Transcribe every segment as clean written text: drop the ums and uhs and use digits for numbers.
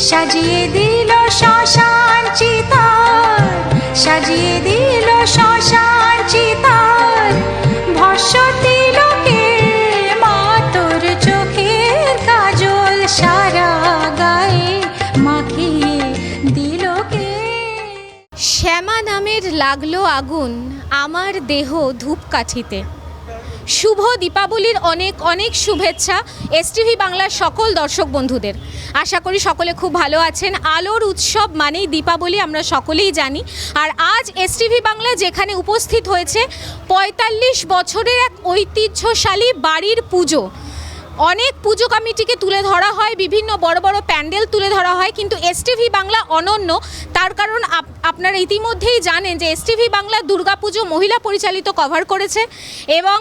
সাজিয়ে দিল শ্মশান চিতার, সাজিয়ে দিল শ্মশান চিতার, ভস্য তিলকে মা তোর চোখের কাজল সারা গায়ে মাখিয়ে দিল কে। শ্যামা নামের লাগলো আগুন আমার দেহ ধূপকাঠিতে। শুভ দীপাবলির অনেক অনেক শুভেচ্ছা এসটিভি বাংলার সকল দর্শক বন্ধুদের। আশা করি সকলে খুব ভালো আছেন। আলোর উৎসব মানেই দীপাবলি, আমরা সকলেই জানি। আর আজ এসটিভি বাংলা যেখানে উপস্থিত হয়েছে ৪৫ বছরের এক ঐতিহ্যশালী বাড়ির পুজো। অনেক পুজো কমিটিকে তুলে ধরা হয়, বিভিন্ন বড় বড় প্যান্ডেল তুলে ধরা হয়, কিন্তু এসটিভি বাংলা অনন্য। তার কারণ আপনারা ইতিমধ্যেই জানেন যে এসটিভি বাংলা দুর্গাপুজো মহিলা পরিচালিত কভার করেছে এবং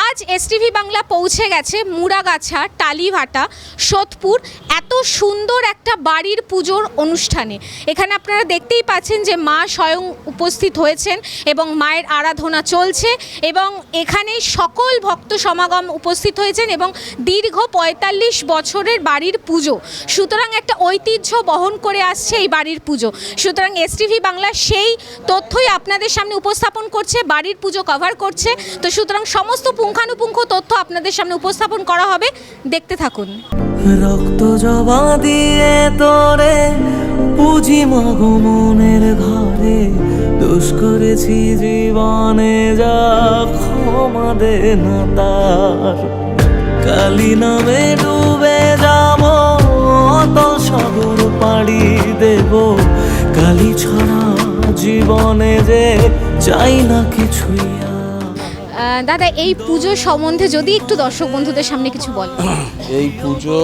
আজ এসটিভি বাংলা পৌঁছে গেছে মুড়াগাছা, টালিভাটা, সোদপুর এত সুন্দর একটা বাড়ির পুজোর অনুষ্ঠানে। এখানে আপনারা দেখতেই পাচ্ছেন যে মা স্বয়ং উপস্থিত হয়েছেন এবং মায়ের আরাধনা চলছে এবং এখানে সকল ভক্ত সমাগম উপস্থিত হয়েছেন এবং দীর্ঘ ৪৫ বছরের বাড়ির পুজো, সুতরাং একটা ঐতিহ্য বহন করে আসছে এই বাড়ির পুজো। সুতরাং এসটিভি বাংলা সেই তথ্যই আপনাদের সামনে উপস্থাপন করছে, বাড়ির পুজো কভার করছে। তো সুতরাং সমস্ত পুঙ্খানুপুঙ্খ তথ্য আপনাদের সামনে উপস্থাপন করা হবে, দেখতে থাকুন। রক্ত জবা দিয়ে তোরে পুজি মাগো মনের ঘরে, দোষ করেছি জীবনে যা ক্ষমা দে না তার। কালী নামে ডুবে যাব অতল সাগর পাড়ি দেব, কালী ছাড়া জীবনে যে চাই না কিছুই। দাদা, এই পুজো সম্বন্ধে যদি একটু দর্শক বন্ধুদের সামনে কিছু বলেন। এই পুজো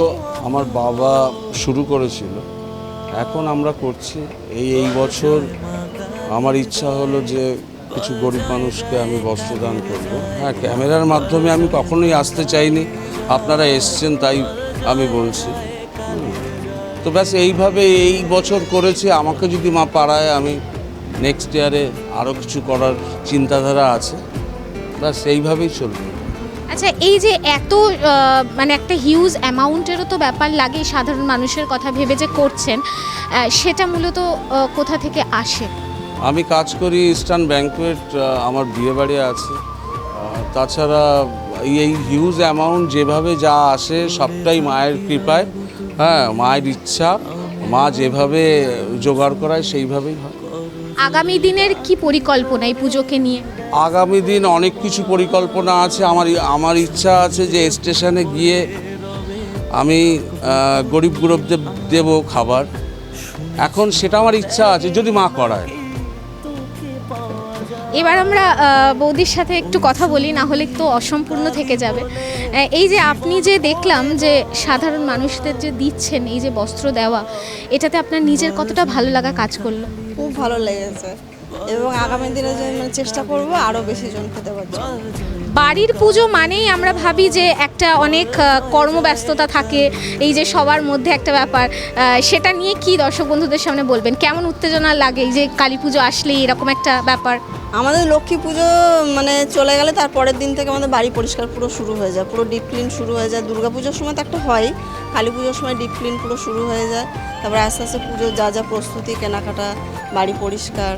আমার বাবা শুরু করেছিল, এখন আমরা করছি। এই বছর আমার ইচ্ছা হলো যে কিছু গরিব মানুষকে আমি বস্ত্রদান করব। হ্যাঁ, ক্যামেরার মাধ্যমে আমি কখনোই আসতে চাইনি, আপনারা এসছেন তাই আমি বলছি। তো ব্যাস এইভাবে এই বছর করেছি। আমাকে যদি মা পাড়ায়, আমি নেক্সট ইয়ারে আরও কিছু করার চিন্তাধারা আছে। ব্যাস এইভাবেই চলবে। আচ্ছা, এই যে এত মানে একটা হিউজ অ্যামাউন্টেরও তো ব্যাপার লাগে, সাধারণ মানুষের কথা ভেবে যে করছেন, সেটা মূলত কোথা থেকে আসে? আমি কাজ করি ইস্টার্ন ব্যাংকুয়েট, আমার বিয়ে বাড়ি আছে। তাছাড়া এই হিউজ অ্যামাউন্ট যেভাবে যা আসে সবটাই মায়ের কৃপায়, হ্যাঁ, মায়ের ইচ্ছা, মা যেভাবে জোগাড় করায় সেইভাবেই হয়। আগামী দিনের কি পরিকল্পনা এই পুজোকে নিয়ে? আগামী দিন অনেক কিছু পরিকল্পনা আছে। আমার ইচ্ছা আছে যে স্টেশনে গিয়ে আমি গরিব গুরুবদের দেব খাবার। এখন সেটা আমার ইচ্ছা আছে যদি মা করায়। এবার আমরা বৌদির সাথে একটু কথা বলি, না হলে তো অসম্পূর্ণ থেকে যাবে। এই যে আপনি যে দেখলাম যে সাধারণ মানুষদের যে দিচ্ছেন এই যে বস্ত্র দেওয়া, এটাতে আপনার নিজের কতটা ভালো লাগা কাজ করলো? খুব ভালো লেগেছে এবং আগামী দিনে যে চেষ্টা করব আরও বেশি জনকে দেওয়ার জন্য। বাড়ির পুজো মানেই আমরা ভাবি যে একটা অনেক কর্মব্যস্ততা থাকে, এই যে সবার মধ্যে একটা ব্যাপার, সেটা নিয়ে কি দর্শক বন্ধুদের সামনে বলবেন? কেমন উত্তেজনা লাগে এই যে কালী পুজো আসলেই এরকম একটা ব্যাপার? আমাদের লক্ষ্মী পুজো চলে গেলে তার পরের দিন থেকে আমাদের বাড়ি পরিষ্কার পুরো শুরু হয়ে যায়, পুরো ডিপ ক্লিন শুরু হয়ে যায়। দুর্গা পুজোর সময় তো একটা হয়, কালী পুজোর সময় ডিপ ক্লিন পুরো শুরু হয়ে যায়। তারপরে আস্তে আস্তে পুজোর যা যা প্রস্তুতি, কেনাকাটা, বাড়ি পরিষ্কার,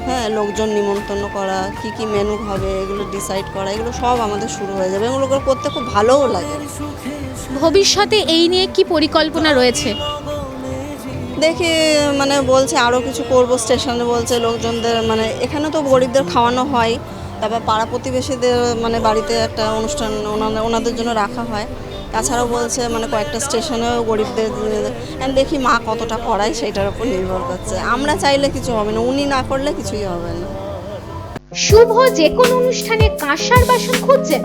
হ্যাঁ, লোকজন নিমন্ত্রণ করা, কি কি মেনু হবে এগুলো ডিসাইড করা, এগুলো সব আমাদের শুরু হয়ে যাবে। এগুলো করতে খুব ভালোও লাগে। ভবিষ্যতে এই নিয়ে কি পরিকল্পনা রয়েছে? দেখি বলছে আরও কিছু করব, স্টেশনে বলছে লোকজনদের, এখানে তো গরিবদের খাওয়ানো হয়, তারপর পাড়া প্রতিবেশীদের বাড়িতে একটা অনুষ্ঠান ওনাদের জন্য রাখা হয়। তাছাড়াও বলছে কয়েকটা স্টেশনেও গরিবদের, দেখি মা কতটা করায় সেটার উপর নির্ভর করছে। আমরা চাইলে কিছু হবে না, উনি না করলে কিছুই হবে না। শুভ যে কোনো অনুষ্ঠানে কাঁসার বাসন খুঁজছেন?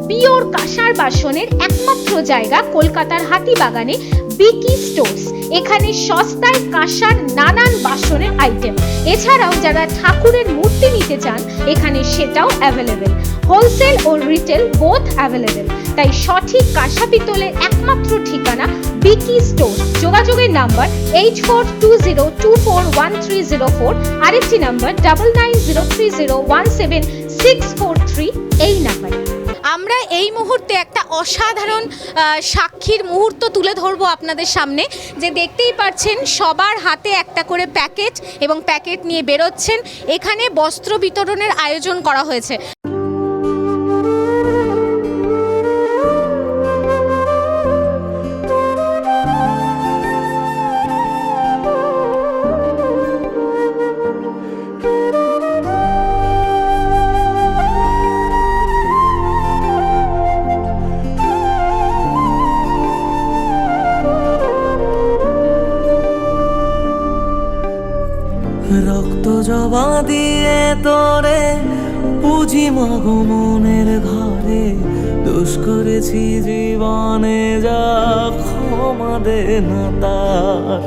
পিওর কাঁসার বাসনের একমাত্র জায়গা কলকাতার হাতিবাগানে বিকি স্টোর্স। এখানে সস্তায় কাঁসার নানান বাসনের আইটেম, এছাড়াও যারা ঠাকুরের মূর্তি নিতে চান এখানে সেটাও অ্যাভেলেবেল। হোলসেল ও রিটেল বোথ অ্যাভেলেবেল। তাই সঠিক কাঁসা পিতলের একমাত্র ঠিকানা বিকি স্টোর। যোগাযোগের নাম্বার 8420241304, আরেকটি নাম্বার 99030176 643 এই নাম্বারে। আমরা এই মুহূর্তে একটা অসাধারণ সাক্ষীর মুহূর্ত তুলে ধরবো আপনাদের সামনে, যে দেখতেই পাচ্ছেন সবার হাতে একটা করে প্যাকেট এবং প্যাকেট নিয়ে বেরোচ্ছেন। এখানে বস্ত্র বিতরণের আয়োজন করা হয়েছে। রক্ত জবা দিয়ে তোরে পুঁজি মাগো মনের ঘরে, দোষ করেছি জীবনে যা ক্ষমা দে না তার।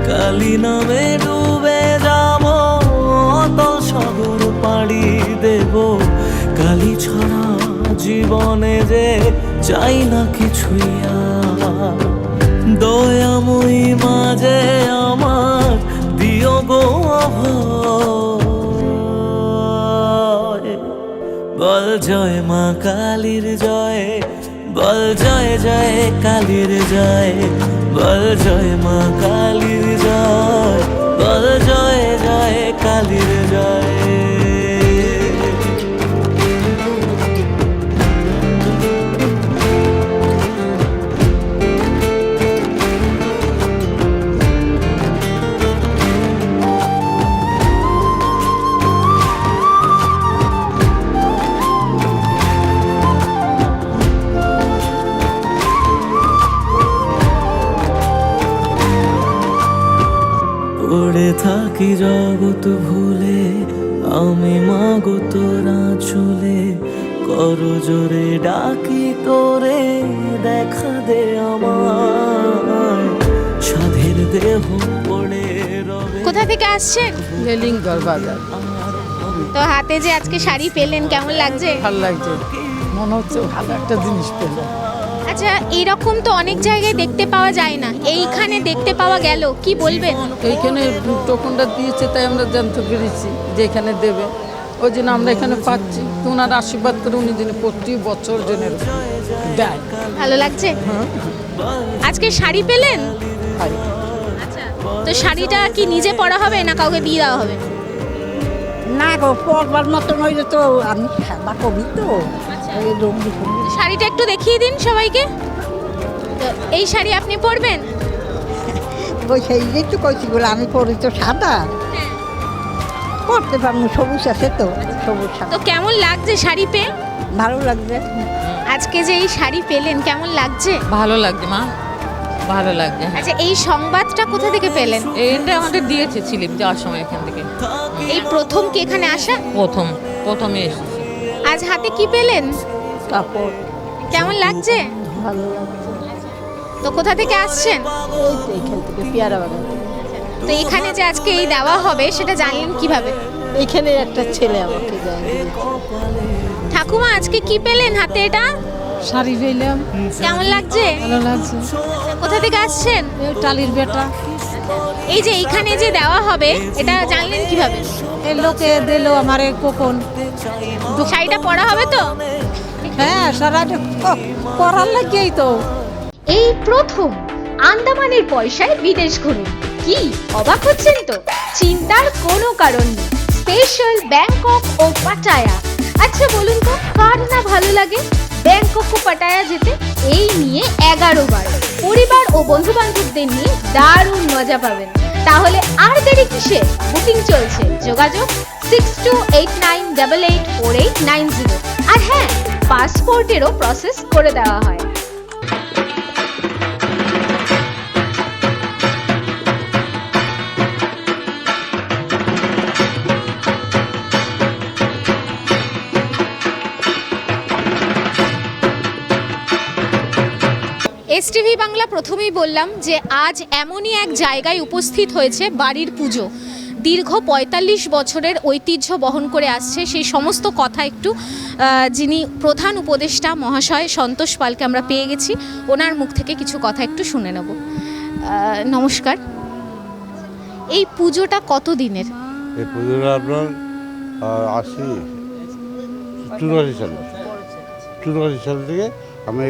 কালি নামে ডুবে যাব অতল সাগর পাড়ি দেব, কালি ছাড়া জীবনে যে চাই না কিছুই আর। দয়াময়ী মাঝে আমার দিও গো অভয়, বল জয় মা কালীর জয়, বল জয় জয় কালীর জয়, বল জয় মা কালীর জয়, বল জয় জয় কালীর জয়। পড়ে থাকি জগৎ ভুলে আমি মাগো তোরা চলে, কর জোরে ডাকি তোরে দেখা দে আমার, সাধের দেহ পড়ে রবে। কোথা থেকে আসছেন? রেলিংগড় বাজার। তো হাতে যে আজকে শাড়ি পেলেন, কেমন লাগছে? ভালো লাগছে, মনে হচ্ছে ভালো একটা জিনিস পেলাম। আচ্ছা, এইরকম তো অনেক জায়গায় দেখতে পাওয়া যায় না, এইখানে দেখতে পাওয়া গেল, কি বলবেন? এইখানে টোকনটা দিয়েছে তাই আমরা জানতে পেরেছি যে এখানে দেবে, ওই জন্য আমরা এখানে পাচ্ছি। তো ওনার আশীর্বাদ করে উনি যেন প্রতি বছর যেন দেয়। ভালো লাগছে। আজকে শাড়ি পেলেন? হয়। আচ্ছা, তো শাড়িটা কি নিজে পরা হবে না কাউকে দিয়ে দেওয়া হবে? না গো, পরবার মতন হইলে তো আমি খেলা কবি তো ওই রঙি ফঙ্গি। শাড়িটা একটু দেখিয়ে দিন সবাইকে। তো এই শাড়ি আপনি পরবেন? ওই সেই তো কইছি বলে আমি পরি তো সাদা, পরতে পারবো, সবুজ আছে তো, সবুজ তো সাদা। কেমন লাগছে শাড়ি পেয়ে? ভালো লাগবে। আজকে যে এই শাড়ি পেলেন কেমন লাগছে? ভালো লাগছে মা, ভালো লাগছে। আচ্ছা, এই সংবাদটা কোথা থেকে পেলেন? এটা আমাদের দিয়েছে স্লিপ যাওয়ার সময় এখান থেকে। এই প্রথম কি এখানে আসা? প্রথমে এসেছি। আজ হাতে কি পেলেন? কাপড় কেমন লাগছে? ভালো লাগছে। তো কোথা থেকে আসছেন? ওই তো এখান থেকে পেয়ারা বাগান থেকে। তো এখানে যে আজকে এই দেওয়া হবে সেটা জানলেন কিভাবে? এখানে একটা ছেলে আমাকে দেয়। ঠাকুমা, আজকে কি পেলেন হাতে? এটা শাড়ি পেলাম, কেমন লাগছে? ভালো লাগছে। কোথা থেকে আসছেন? এই টালির বেটা, এই যে এইখানে যে দেওয়া হবে এটা জানলেন কিভাবে? এই লোকে দিল আমার কোপন। শাড়িটা পরা হবে তো? হ্যাঁ, সারাটা করার লাগেই তো। এই প্রথম আন্দামানের পয়সায় বিদেশ ঘুরুন। কি অবাক হচ্ছেন তো? চিন্তার কোনো কারণ নেই। স্পেশাল ব্যাংকক ও পাটায়া। আচ্ছা বলুন তো, কার না ভালো লাগে ব্যাংকক ও পাটায়া যেতে? এই নিয়ে 11 বার পরিবার ও বন্ধু বান্ধবদের নিয়ে দারুণ মজা পাবেন। তাহলে আর দেরি কিসে? বুকিং চলছে, যোগাযোগ 6289884890। আর হ্যাঁ, পাসপোর্টেরও প্রসেস করে দেওয়া হয়। এসটিভি বাংলা প্রথমেই বললাম যে আজ এমনই এক জায়গায় উপস্থিত হয়েছে বাড়ির পুজো। দীর্ঘ ৪৫ বছরের ঐতিহ্য বহন করে আসছে, সেই সমস্ত কথা একটু যিনি প্রধান উপদেষ্টা মহাশয় সন্তোষ পালকে আমরা পেয়ে গেছি, ওনার মুখ থেকে কিছু কথা একটু শুনে নেব। নমস্কার। এই পুজোটা কত দিনের? এই পুজোটা আপনার 80 84 সাল থেকে আমি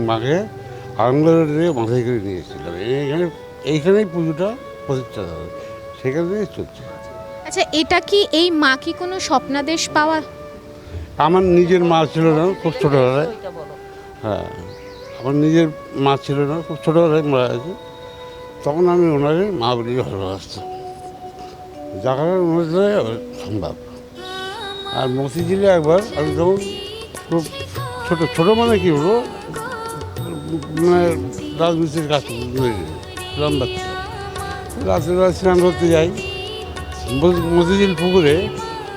মাকে আরামগড় থেকে মাথায় করে নিয়ে এসেছিলাম। এইখানেই পুজোটা প্রতিষ্ঠা হবে, সেখান থেকে চলছে। আচ্ছা, এটা কি এই মা কি কোনো স্বপ্নাদেশ পাওয়া? আমার নিজের মা ছিল না, খুব ছোটোবেলায়। হ্যাঁ, আমার নিজের মা ছিল না, খুব ছোটোবেলায় মারা গেছে। তখন আমি ওনাকে মা বলে ভালোবাসতাম, যার কারণে ওনার সম্ভব। আর মতিঝিলে একবার আমি তখন খুব ছোটো মানে কি বলবো, মানে রাজমিস্ত্রির কাজ লম্বা ছিল। রাতের বেলা স্নান করতে যাই, মতিঝিল পুকুরে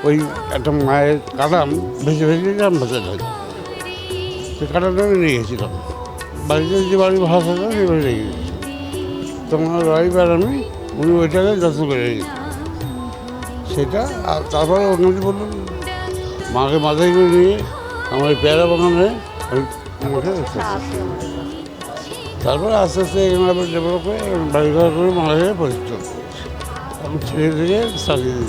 ওই একটা মায়ের কাদাম ভেসে ভেসে গ্রাম ভাষা ধরে, সেই কাদামটা আমি নিয়ে গেছিলাম বাড়িতে, যে বাড়ি ভাড়া থাকতো সেই বাড়ি রেখে গেছি। তখন আমার রবিবার আমি উনি ওইটাকে যত্ন করে রেখেছি সেটা। আর তারপরে ওনাকে বললাম মাকে মাথায় করে নিয়ে আমার পেয়ারা বাগানে আমি মাকে তারপরে আস্তে আস্তে এখানে আবার ডেভেলপ করে বাড়ি ঘর করে মাকে পরিষ্কার করেছি। আমি ছেড়ে থেকে চালিয়ে দিই।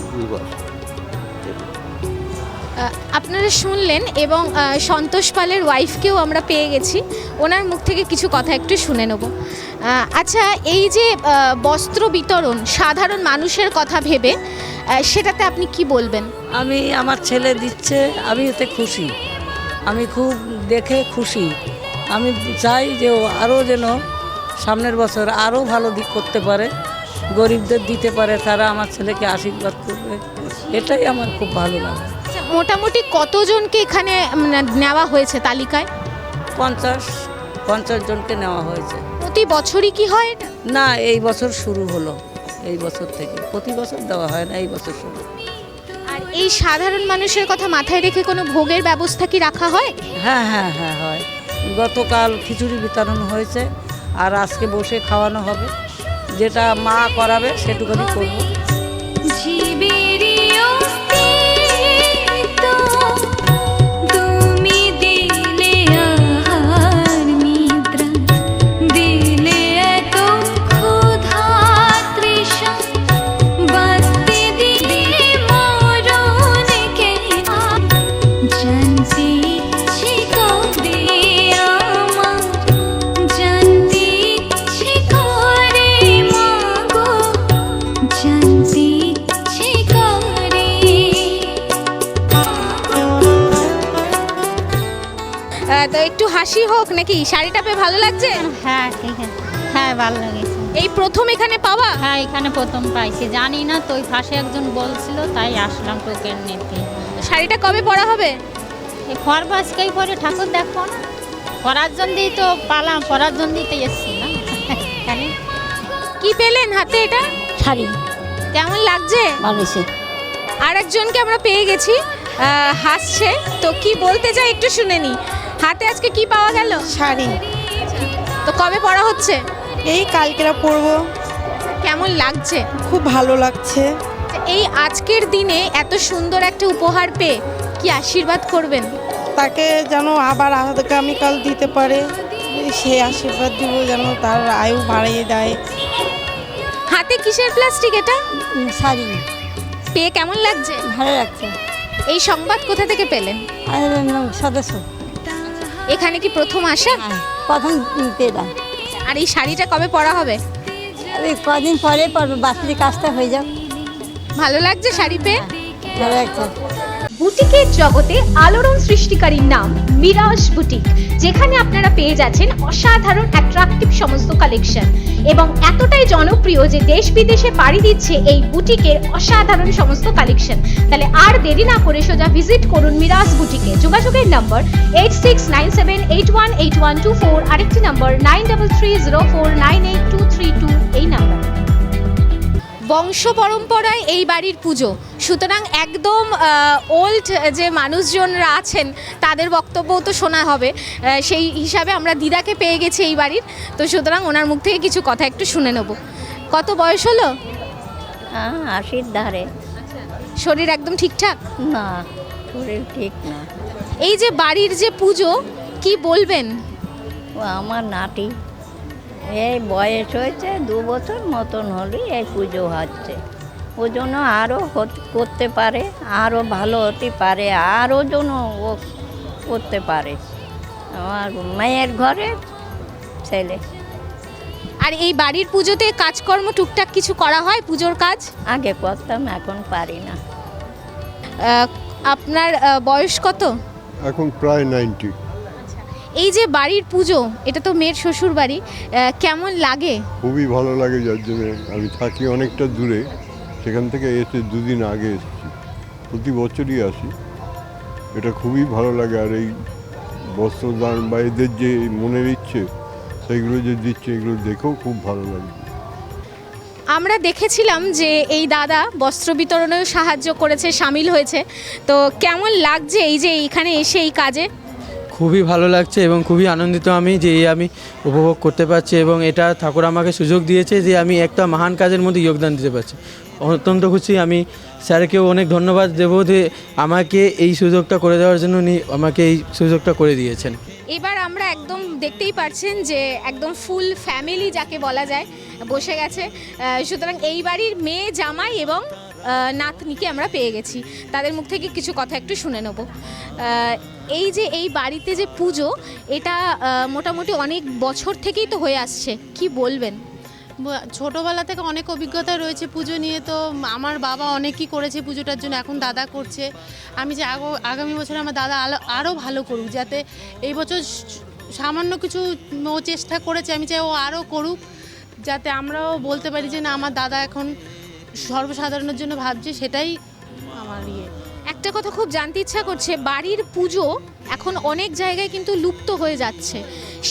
আপনারা শুনলেন, এবং সন্তোষ পালের ওয়াইফকেও আমরা পেয়ে গেছি, ওনার মুখ থেকে কিছু কথা একটু শুনে নেব। আচ্ছা, এই যে বস্ত্র বিতরণ সাধারণ মানুষের কথা ভেবে, সেটাতে আপনি কি বলবেন? আমি আমার ছেলে দিচ্ছে, আমি এতে খুশি, আমি খুব দেখে খুশি। আমি চাই যে ও আরও যেন সামনের বছর আরও ভালো দিক করতে পারে, গরিবদের দিতে পারে, তারা আমার ছেলেকে আশীর্বাদ করবে, এটাই আমার খুব ভালো লাগে। মোটামুটি কতজনকে এখানে নেওয়া হয়েছে তালিকায়? 50 জনকে নেওয়া হয়েছে। প্রতি বছরই কি হয় এটা? না, এই বছর শুরু হলো, এই বছর থেকে। প্রতি বছর দেওয়া হয় না, এই বছর শুরু। আর এই সাধারণ মানুষের কথা মাথায় রেখে কোনো ভোগের ব্যবস্থা কি রাখা হয়? হ্যাঁ হ্যাঁ হ্যাঁ হয়। গতকাল খিচুড়ি বিতরণ হয়েছে, আর আজকে বসে খাওয়ানো হবে। যেটা মা করাবে সেটুকুনি করবো। তো একটু হাসি হোক নাকি? শাড়িটা পেয়ে ভালো লাগছে? হ্যাঁ ঠিক আছে, হ্যাঁ ভালো লেগেছে। এই প্রথম এখানে পাওয়া? হ্যাঁ, এখানে প্রথম পাইছি, জানি না তো, ওই পাশে একজন বলছিল তাই আসলাম টোকেন নিতে। শাড়িটা কবে পরা হবে? এই খরবাসকেই পরে ঠাকুর দেখো না, পরার জন্যই তো পালাম, পরার জন্যই তো এসছি না। কি পেলেন হাতে এটা? শাড়ি। কেমন লাগছে? ভালো হয়েছে। আর একজনকে আমরা পেয়ে গেছি, হাসছে, তো কি বলতে চাই একটু শুনে নি। হাতে আজকে কি পাওয়া গেল? শাড়ি। তো কবে পরা হচ্ছে? এই কালকেরা পরবো। কেমন লাগছে? খুব ভালো লাগছে। এই আজকের দিনে এত সুন্দর একটা উপহার পেয়ে কি আশীর্বাদ করবেন? তাকে যেন আবার আগামীকাল দিতে পারে, সেই আশীর্বাদ দিব, যেন তার আয়ু বাড়িয়ে দেয়। হাতে কিসের প্লাস্টিক এটা? শাড়ি। পেয়ে কেমন লাগছে? ভালো লাগছে। এই সংবাদ কোথা থেকে পেলেন? সদস্য। এখানে কি প্রথম আসা? প্রথম পেলাম। আর এই শাড়িটা কবে পরা হবে? কদিন পরে পরবো, বাচ্চাদের কাজটা হয়ে যাক। ভালো লাগছে শাড়ি পেয়ে? ভালো লাগছে। বুটিকের জগতে আলোড়ন সৃষ্টিকারীর নাম মিরাজ বুটিক, যেখানে আপনারা পেয়ে যাচ্ছেন অসাধারণ অ্যাট্রাকটিভ সমস্ত কালেকশন, এবং এতটাই জনপ্রিয় যে দেশ বিদেশে পাড়ি দিচ্ছে এই বুটিকের অসাধারণ সমস্ত কালেকশন। তাহলে আর দেরি না করে সোজা ভিজিট করুন মিরাজ বুটিকে। যোগাযোগের নম্বর 8697818124, আরেকটি নম্বর 9330498232, এই নাম্বার। বংশ পরম্পরায় এই বাড়ির পুজো, সুতরাং একদম ওল্ড যে মানুষজনরা আছেন তাদের বক্তব্যও তো শোনা হবে। সেই হিসাবে আমরা দিদাকে পেয়ে গেছি এই বাড়ির, তো সুতরাং ওনার মুখ থেকে কিছু কথা একটু শুনে নেব। কত বয়স হলো? 80-র ধারে। শরীর একদম ঠিকঠাক? না, শরীর ঠিক না। এই যে বাড়ির যে পুজো, কি বলবেন? ও আমার নাতি, এই বয়স হয়েছে 2 বছর মতন হলেই এই পুজো হচ্ছে। ও জন্য আরও করতে পারে, আরও ভালো হতে পারে, আরও যেন ও করতে পারে। আমার মেয়ের ঘরে ছেলে। আর এই বাড়ির পুজোতে কাজকর্ম টুকটাক কিছু করা হয়, পুজোর কাজ? আগে করতাম, এখন পারি না। আপনার বয়স কত? এখন প্রায় 90। এই যে বাড়ির পুজো, এটা তো মেয়ের শ্বশুর বাড়ি, কেমন লাগে? খুবই ভালো লাগে, যার জন্য আমি থাকি অনেকটা দূরে, সেখান থেকে এসে 2 দিন আগে এসেছি। প্রতি বছরই আসি, এটা খুবই ভালো লাগে। আর এই বস্ত্রদান বা এদের যে মনের ইচ্ছে সেইগুলো যে দিচ্ছে, এগুলো দেখেও খুব ভালো লাগে। আমরা দেখেছিলাম যে এই দাদা বস্ত্র বিতরণেও সাহায্য করেছে, সামিল হয়েছে। তো কেমন লাগছে এই যে এইখানে এসে এই কাজে? খুবই ভালো লাগছে এবং খুবই আনন্দিত আমি যে আমি উপভোগ করতে পারছি, এবং এটা ঠাকুর আমাকে সুযোগ দিয়েছে যে আমি একটা মহান কাজের মধ্যে যোগদান দিতে পারছি। অত্যন্ত খুশি। আমি স্যারকেও অনেক ধন্যবাদ দেবো যে আমাকে এই সুযোগটা করে দেওয়ার জন্য উনি আমাকে এই সুযোগটা করে দিয়েছেন। এবার আমরা একদম দেখতেই পাচ্ছেন যে একদম ফুল ফ্যামিলি যাকে বলা যায় বসে গেছে। সুতরাং এই বাড়ির মেয়ে, জামাই এবং নাতনিকে আমরা পেয়ে গেছি। তাদের মুখ থেকে কিছু কথা একটু শুনে নেব। এই যে এই বাড়িতে যে পুজো, এটা মোটামুটি অনেক বছর থেকেই তো হয়ে আসছে, কি বলবেন? ছোটোবেলা থেকে অনেক অভিজ্ঞতা রয়েছে পুজো নিয়ে। তো আমার বাবা অনেকই করেছে পুজোটার জন্য, এখন দাদা করছে। আমি যে আগামী বছর আমার দাদা আরও ভালো করুক, যাতে এই বছর সামান্য কিছু ও চেষ্টা করেছে, আমি চাই ও আরও করুক, যাতে আমরাও বলতে পারি যে না, আমার দাদা এখন সর্বসাধারণের জন্য ভাবছে। সেটাই আমার একটা কথা খুব জানতে ইচ্ছা করছে, বাড়ির পুজো এখন অনেক জায়গায় কিন্তু লুপ্ত হয়ে যাচ্ছে,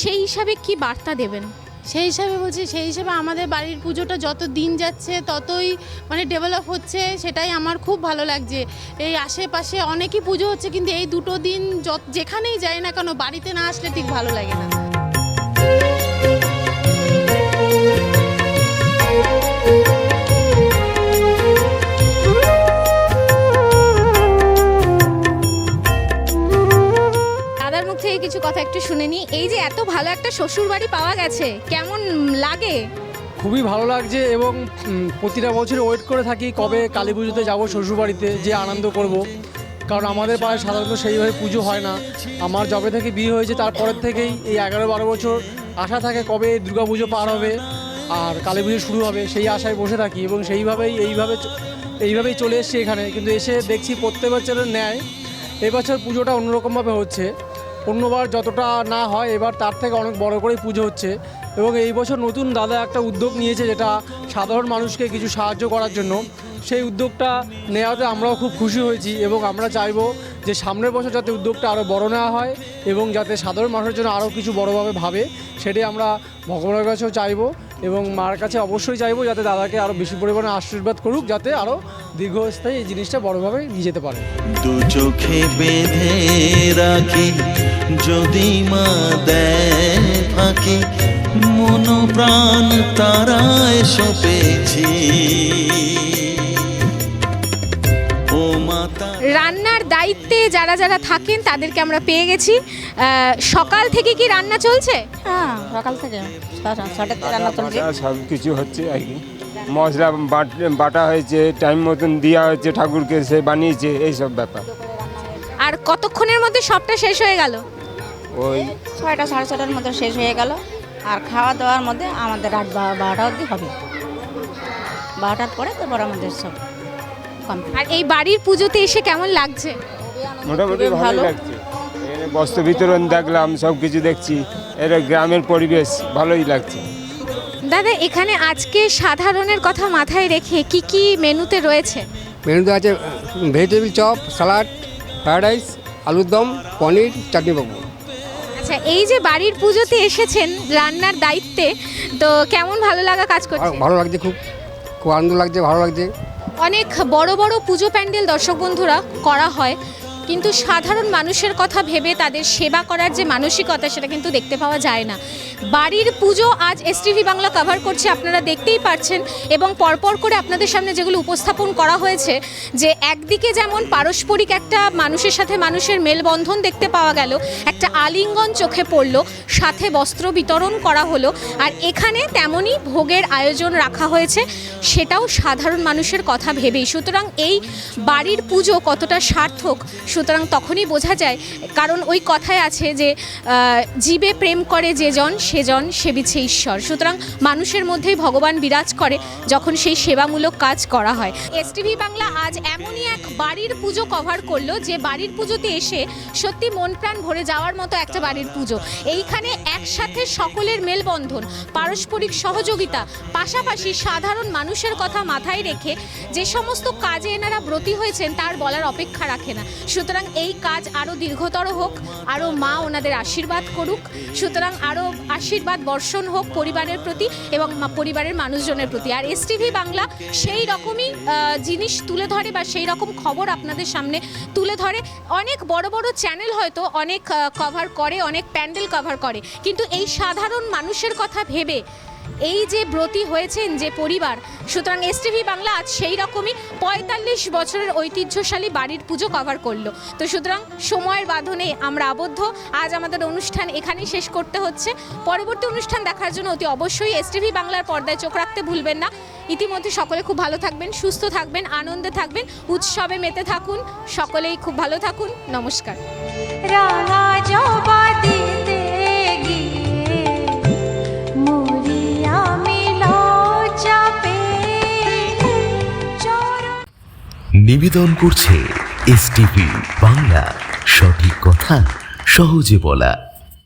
সেই হিসাবে কি বার্তা দেবেন? সেই হিসাবে বলছি, সেই হিসাবে আমাদের বাড়ির পুজোটা যত দিন যাচ্ছে ততই মানে ডেভেলপ হচ্ছে, সেটাই আমার খুব ভালো লাগছে। এই আশেপাশে অনেকই পুজো হচ্ছে, কিন্তু এই 2 দিন যেখানেই যাই না কেন, বাড়িতে না আসলে ঠিক ভালো লাগে না। দাদার মুখ থেকে কিছু কথা একটু শুনে নি। এই যে এত ভালো একটা শ্বশুর বাড়ি পাওয়া গেছে, কেমন লাগে? খুবই ভালো লাগছে এবং প্রতিটা বছর ওয়েট করে থাকি কবে কালী পুজোতে যাবো শ্বশুরবাড়িতে, যে আনন্দ করব। কারণ আমাদের পাড়ায় সাধারণত সেইভাবে পুজো হয় না। আমার যবে থেকে বিয়ে হয়েছে তারপরের থেকেই এই 11-12 বছর আশা থাকে কবে দুর্গা পুজো পার হবে আর কালী পুজো শুরু হবে, সেই আশায় বসে থাকি এবং এইভাবেই চলে এসেছি এখানে। কিন্তু এসে দেখছি প্রত্যেক বছরের ন্যায় এবছর পুজোটা অন্যরকমভাবে হচ্ছে। অন্যবার যতটা না হয়, এবার তার থেকে অনেক বড় করেই পুজো হচ্ছে। এবং এই বছর নতুন দাদা একটা উদ্যোগ নিয়েছে, যেটা সাধারণ মানুষকে কিছু সাহায্য করার জন্য। সেই উদ্যোগটা নেওয়াতে আমরাও খুব খুশি হয়েছি এবং আমরা চাইবো যে সামনের বছর যাতে উদ্যোগটা আরও বড় নেওয়া হয় এবং যাতে সাধারণ মানুষের জন্য আরও কিছু বড়োভাবে ভাবে, সেটাই আমরা ভগবানের কাছেও চাইবো এবং মার কাছে অবশ্যই চাইবো যাতে দাদাকে আরও বেশি পরিমাণে আশীর্বাদ করুক, যাতে আরও দীর্ঘস্থায়ী এই জিনিসটা বড়োভাবে নিয়ে যেতে পারে। দু চোখে বেঁধে রাখি যদি মা দেয় ফাঁকি, মন প্রাণ তারায় সপেছি। রান্নার দায়িত্বে যারা যারা থাকেন তাদেরকে আমরা পেয়ে গেছি। সকাল থেকে কি রান্না চলছে? হ্যাঁ, সকাল থেকে 7:30 রান্না চলছে। সব কিছু হচ্ছে আর কি। মশলা বাটা হয়েছে, টাইম মতন দেওয়া হয়েছে, ঠাকুরকে সে বানিয়েছে, এইসব ব্যাপার। আর কতক্ষণের মধ্যে সবটা শেষ হয়ে গেল? ওই 6টা 6:30টার মধ্যে শেষ হয়ে গেল। আর খাওয়া দাওয়ার মধ্যে আমাদের রাত 12টা অবধি হবে। 12টার পরে তারপর আমাদের সব কমপ্লিট। আর এই বাড়ির পুজোতে এসে কেমন লাগছে? মোটামুটি ভালো লাগছে। এখানে বস্ত্র বিতরণ দেখলাম, সব কিছু দেখছি, এর গ্রামের পরিবেশ ভালোই লাগছে। দাদা, এখানে আজকে সাধারণের কথা মাথায় রেখে কি কি মেনুতে রয়েছে? মেনুতে আছে vegetable chop, salad, fried rice, আলুর দম, পনির, চাটনি পাবো। আচ্ছা, এই যে বাড়ির পুজোতে এসেছেন রান্নার দায়িত্বে, তো কেমন ভালো লাগা কাজ করছে? ভালো লাগছে, খুব আনন্দ লাগছে, ভালো লাগছে। অনেক বড় বড় পুজো প্যান্ডেল দর্শক বন্ধুরা করা হয়, কিন্তু সাধারণ মানুষের কথা ভেবে তাদের সেবা করার যে মানসিকতা সেটা কিন্তু দেখতে পাওয়া যায় না। বাড়ির পুজো আজ এসটিভি বাংলা কভার করছে, আপনারা দেখতেই পাচ্ছেন, এবং পরপর করে আপনাদের সামনে যেগুলো উপস্থাপন করা হয়েছে যে একদিকে যেমন পারস্পরিক একটা মানুষের সাথে মানুষের মেলবন্ধন দেখতে পাওয়া গেল, একটা আলিঙ্গন চোখে পড়লো, সাথে বস্ত্র বিতরণ করা হলো, আর এখানে তেমনই ভোগের আয়োজন রাখা হয়েছে, সেটাও সাধারণ মানুষের কথা ভেবেই। সুতরাং এই বাড়ির পুজো কতটা সার্থক সুতরাং তখনই বোঝা যায়, কারণ ওই কথায় আছে যে জীবে প্রেম করে যে জন সেজন সেবিছে ঈশ্বর। সুতরাং মানুষের মধ্যেই ভগবান বিরাজ করে যখন সেই সেবামূলক কাজ করা হয়। এসটিভি বাংলা আজ এমনই এক বাড়ির পুজো কভার করলো যে বাড়ির পুজোতে এসে সত্যি মন প্রাণ ভরে যাওয়ার মতো একটা বাড়ির পুজো। এইখানে একসাথে সকলের মেলবন্ধন, পারস্পরিক সহযোগিতা, পাশাপাশি সাধারণ মানুষের কথা মাথায় রেখে যে সমস্ত কাজে এনারা ব্রতী হয়েছেন তার বলার অপেক্ষা রাখে না। সুতরাং এই কাজ আরও দীর্ঘতর হোক, আরও মা ওনাদের আশীর্বাদ করুক, সুতরাং আরও আশীর্বাদ বর্ষণ হোক পরিবারের প্রতি এবং পরিবারের মানুষজনের প্রতি। আর এসটিভি বাংলা সেই রকমই জিনিস তুলে ধরে বা সেই রকম খবর আপনাদের সামনে তুলে ধরে। অনেক বড় বড় চ্যানেল হয়তো অনেক কভার করে, অনেক প্যান্ডেল কভার করে, কিন্তু এই সাধারণ মানুষের কথা ভেবে এই যে ব্রতী হয়েছেন যে পরিবার, সুতরাং এসটিভি বাংলা আজ সেই রকমই ৪৫ বছরের ঐতিহ্যশালী বাড়ির পুজো কভার করলো। তো সুতরাং সময়ের বাঁধনে আমরা আবদ্ধ, আজ আমাদের অনুষ্ঠান এখানেই শেষ করতে হচ্ছে। পরবর্তী অনুষ্ঠান দেখার জন্য অতি অবশ্যই এসটিভি বাংলার পর্দায় চোখ রাখতে ভুলবেন না। ইতিমধ্যে সকলে খুব ভালো থাকবেন, সুস্থ থাকবেন, আনন্দে থাকবেন, উৎসবে মেতে থাকুন, সকলেই খুব ভালো থাকুন। নমস্কার। রাঙা জবা দিতে গিয়ে মরিয়া মিলো চাপে নিবেদন করছে এসটিভি বাংলা, সঠিক কথা সহজে বলা।